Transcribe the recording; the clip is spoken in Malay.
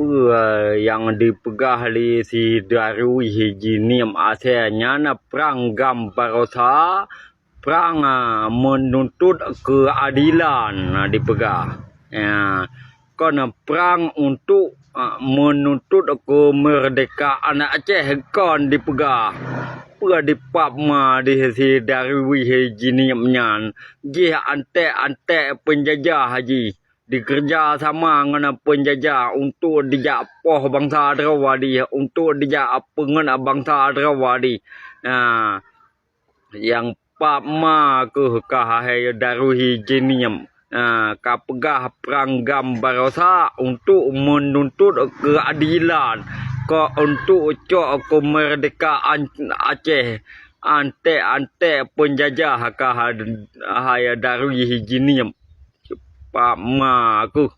apa yang dipegah oleh si Darwi Hijiniam asalnya na perang Gambarosa, perang menuntut keadilan dipegah. Ya, kan perang untuk menuntut kemerdekaan Aceh kan dipegah. Pura dipapma di si Darwi Hijiniam nyan. Jih antek penjajah haji. Dikerja sama dengan penjajah untuk dijak poh bangsa Drawadi, untuk dijak pengen bangsa Drawadi. Yang papma ke kahai Darwi Hijiniam. Kapegah perang Gambarosa untuk menuntut keadilan, untuk cok kemerdekaan Aceh. Antek penjajah kahai Darwi Hijiniam. Pak Ma aku